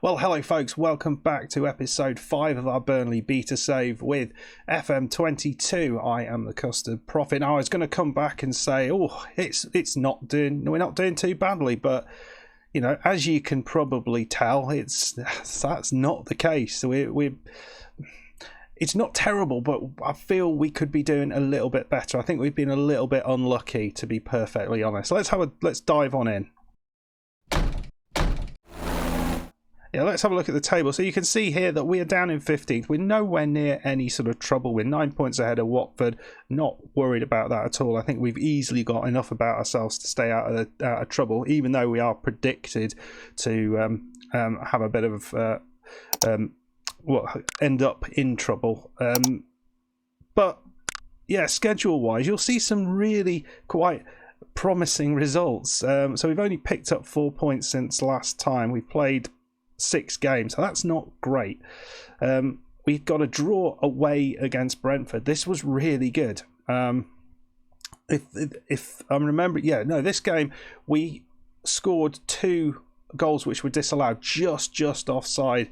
Well, hello folks, welcome back to episode 5 of our Burnley beta save with FM22. I am the Custard Prophet. Now I was going to come back and say, we're not doing too badly, but you know, as you can probably tell, that's not the case. It's not terrible, but I feel we could be doing a little bit better. I think we've been a little bit unlucky, to be perfectly honest. Let's dive on in. Yeah, let's have a look at the table. So you can see here that we are down in 15th. We're nowhere near any sort of trouble. We're 9 points ahead of Watford. Not worried about that at all. I think we've easily got enough about ourselves to stay out of trouble, even though we are predicted to have a bit of end up in trouble. But yeah, schedule-wise, you'll see some really quite promising results. So we've only picked up 4 points since last time. We've played 6 games, so that's not great. We've got a draw away against Brentford. This was really good. If I'm remembering, this game we scored 2 goals which were disallowed, just offside,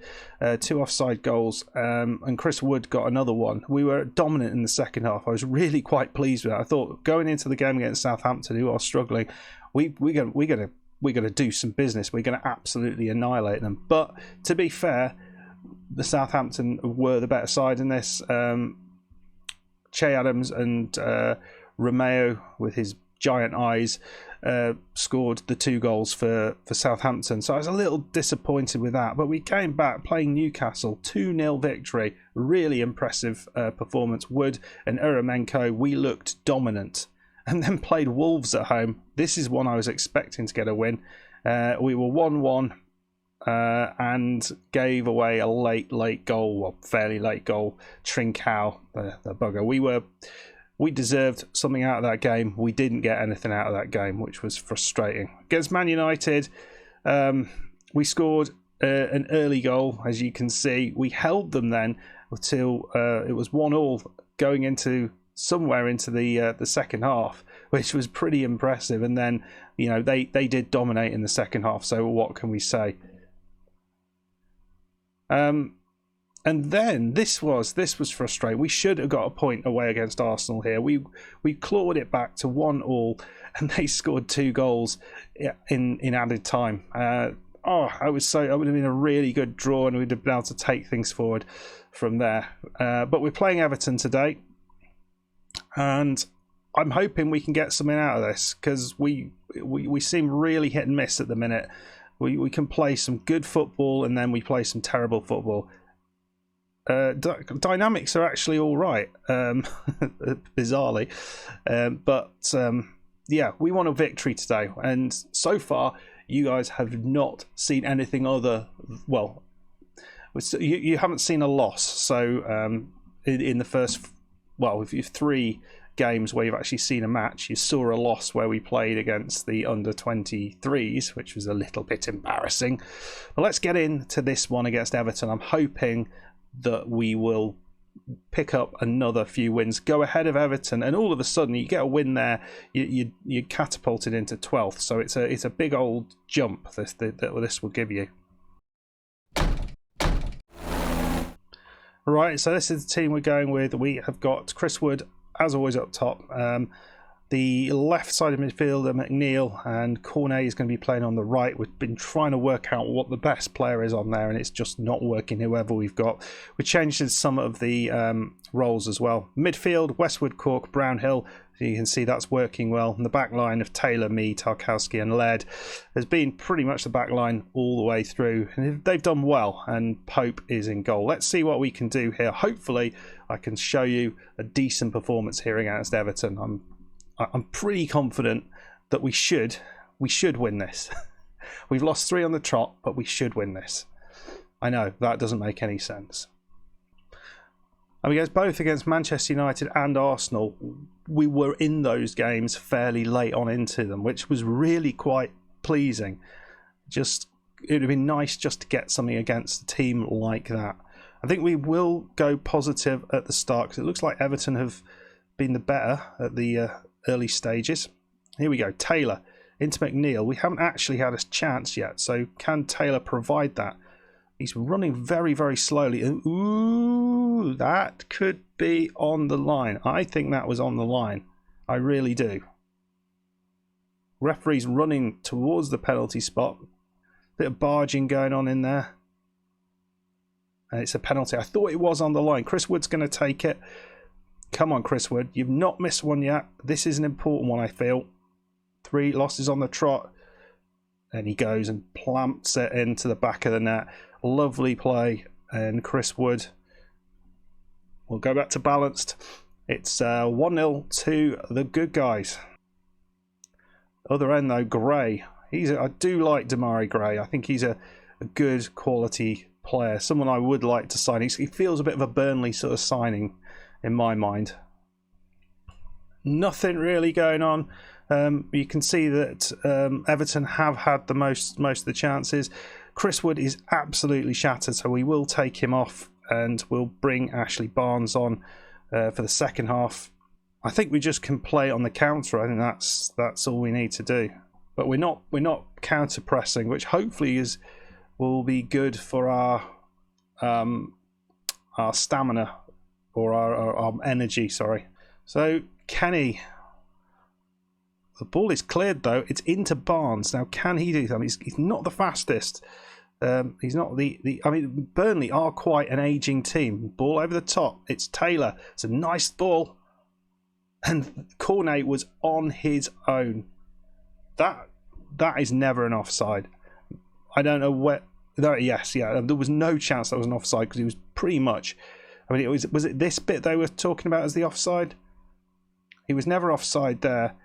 2 offside goals, and Chris Wood got another one. We were dominant in the second half. I was really quite pleased with that. I thought going into the game against Southampton, who are struggling, we're going to do some business. We're going to absolutely annihilate them. But to be fair, the Southampton were the better side in this. Che Adams and Romeo, with his giant eyes, scored the 2 goals for Southampton. So I was a little disappointed with that. But we came back playing Newcastle, 2-0 victory. Really impressive performance. Wood and Eremenko, we looked dominant. And then played Wolves at home. This is one I was expecting to get a win. We were 1-1 and gave away a late goal, fairly late goal. Trincao, the bugger. We deserved something out of that game. We didn't get anything out of that game, which was frustrating. Against Man United, we scored an early goal, as you can see. We held them then until it was 1-1 going into somewhere into the second half, which was pretty impressive. And then, you know, they did dominate in the second half. So what can we say? And then this was frustrating. We should have got a point away against Arsenal here. We clawed it back to 1-1, and they scored 2 goals in added time. It would have been a really good draw, and we'd have been able to take things forward from there. But we're playing Everton today. And I'm hoping we can get something out of this, because we seem really hit and miss at the minute. We can play some good football, and then we play some terrible football. Dynamics are actually all right, bizarrely. We want a victory today. And so far, you guys have not seen anything other... Well, you haven't seen a loss. So in the first... Well, if you've 3 games where you've actually seen a match, you saw a loss where we played against the under-23s, which was a little bit embarrassing. But let's get into this one against Everton. I'm hoping that we will pick up another few wins, go ahead of Everton, and all of a sudden you get a win there, you're catapulted into 12th. So it's a big old jump that this will give you. Right, so this is the team we're going with. We have got Chris Wood, as always, up top. The left side of midfielder, McNeil, and Cornet is going to be playing on the right. We've been trying to work out what the best player is on there, and it's just not working, whoever we've got. We changed some of the roles as well. Midfield, Westwood, Cork, Brownhill. So you can see that's working well. And the back line of Taylor, me, Tarkowski and Laird has been pretty much the back line all the way through. And they've done well, and Pope is in goal. Let's see what we can do here. Hopefully I can show you a decent performance here against Everton. I'm pretty confident that we should win this. We've lost 3 on the trot, but we should win this. I know, that doesn't make any sense. And we both against Manchester United and Arsenal, we were in those games fairly late on into them, which was really quite pleasing. It would have been nice just to get something against a team like that. I think we will go positive at the start, because it looks like Everton have been the better at the early stages. Here we go, Taylor into McNeil. We haven't actually had a chance yet, so can Taylor provide that? He's running very, very slowly. Ooh, that could be on the line. I think that was on the line. I really do. Referee's running towards the penalty spot. Bit of barging going on in there. And it's a penalty. I thought it was on the line. Chris Wood's going to take it. Come on, Chris Wood. You've not missed one yet. This is an important one, I feel. 3 losses on the trot. And he goes and plants it into the back of the net. Lovely play. And Chris Wood will go back to balanced. It's 1-0 to the good guys. Other end, though, Gray. I do like Damari Gray. I think he's a good quality player. Someone I would like to sign. He feels a bit of a Burnley sort of signing in my mind. Nothing really going on. You can see that Everton have had the most of the chances. Chris Wood is absolutely shattered, so we will take him off and we'll bring Ashley Barnes on for the second half. I think we just can play on the counter. I think that's all we need to do. But we're not counter pressing, which hopefully will be good for our stamina or our energy. Sorry. So Kenny. The ball is cleared, though. It's into Barnes. Now, can he do something? He's not the fastest. He's not the... I mean, Burnley are quite an ageing team. Ball over the top. It's Taylor. It's a nice ball. And Cornet was on his own. That is never an offside. I don't know where... Yes, yeah. There was no chance that was an offside because he was pretty much... I mean, was it this bit they were talking about as the offside? He was never offside there.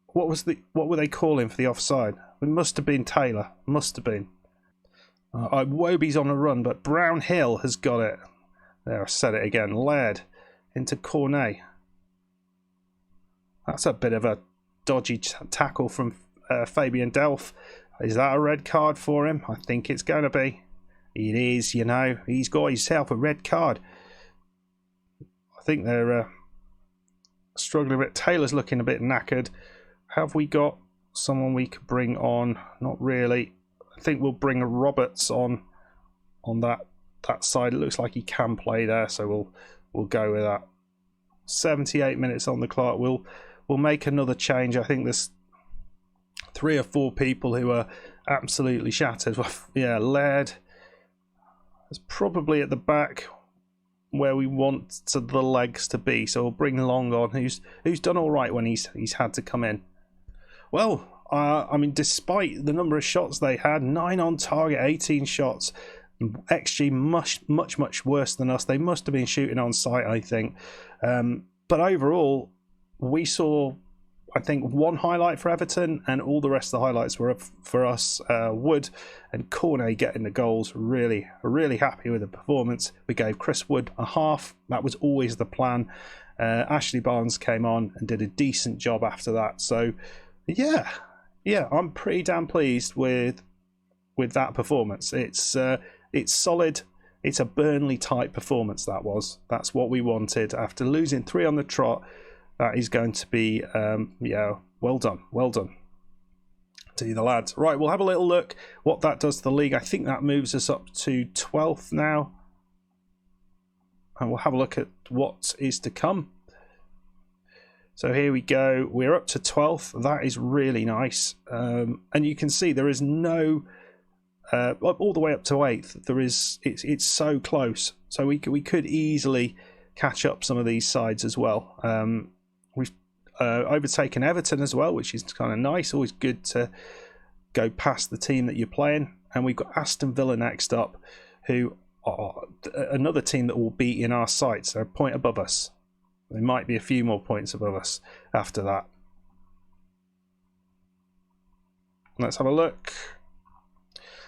What were they calling for the offside? It must have been Taylor. Must have been. Wobie's on a run, but Brownhill has got it. There, I said it again. Laird into Cornet. That's a bit of a dodgy tackle from Fabian Delph. Is that a red card for him? I think it's going to be. It is, you know. He's got himself a red card. I think they're struggling a bit. Taylor's looking a bit knackered. Have we got someone we could bring on? Not really. I think we'll bring Roberts on that side. It looks like he can play there, so we'll go with that. 78 minutes on the clock. We'll make another change. I think there's 3 or 4 people who are absolutely shattered. Yeah, Laird is probably at the back where we want the legs to be. So we'll bring Long on, who's done all right when he's had to come in. Well, I mean, despite the number of shots they had, 9 on target, 18 shots, XG much worse than us. They must have been shooting on sight, I think. But overall, we saw, I think, 1 highlight for Everton, and all the rest of the highlights were for us. Wood and Cornet getting the goals. Really happy with the performance. We gave Chris Wood a half. That was always the plan. Ashley Barnes came on and did a decent job after that. So, yeah, I'm pretty damn pleased with that performance. It's solid. It's a Burnley type performance. That's what we wanted after losing 3 on the trot. That is going to be well done to the lads. Right, we'll have a little look what that does to the league. I think that moves us up to 12th now, and we'll have a look at what is to come. So here we go. We're up to 12th. That is really nice. And you can see there is no all the way up to 8th. It's so close. So we could easily catch up some of these sides as well. We've overtaken Everton as well, which is kind of nice. Always good to go past the team that you're playing. And we've got Aston Villa next up, who are another team that will be in our sights. They're a point above us. There might be a few more points above us after that. Let's have a look.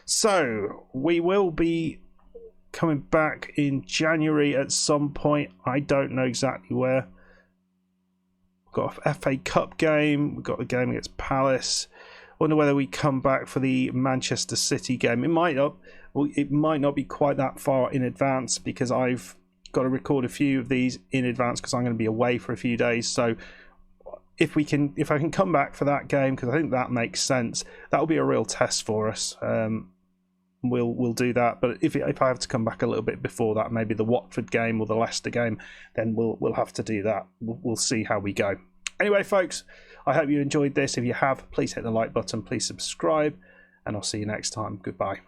So we will be coming back in January at some point. I don't know exactly where. We've got a FA Cup game. We've got a game against Palace. Wonder whether we come back for the Manchester City game. It might not be quite that far in advance, because I've got to record a few of these in advance because I'm going to be away for a few days. So if I can come back for that game, because I think that makes sense, that will be a real test for us. we'll do that. But if I have to come back a little bit before that, maybe the Watford game or the Leicester game, then we'll have to do that. We'll see how we go. Anyway, folks, I hope you enjoyed this. If you have, please hit the like button, please subscribe, and I'll see you next time. Goodbye.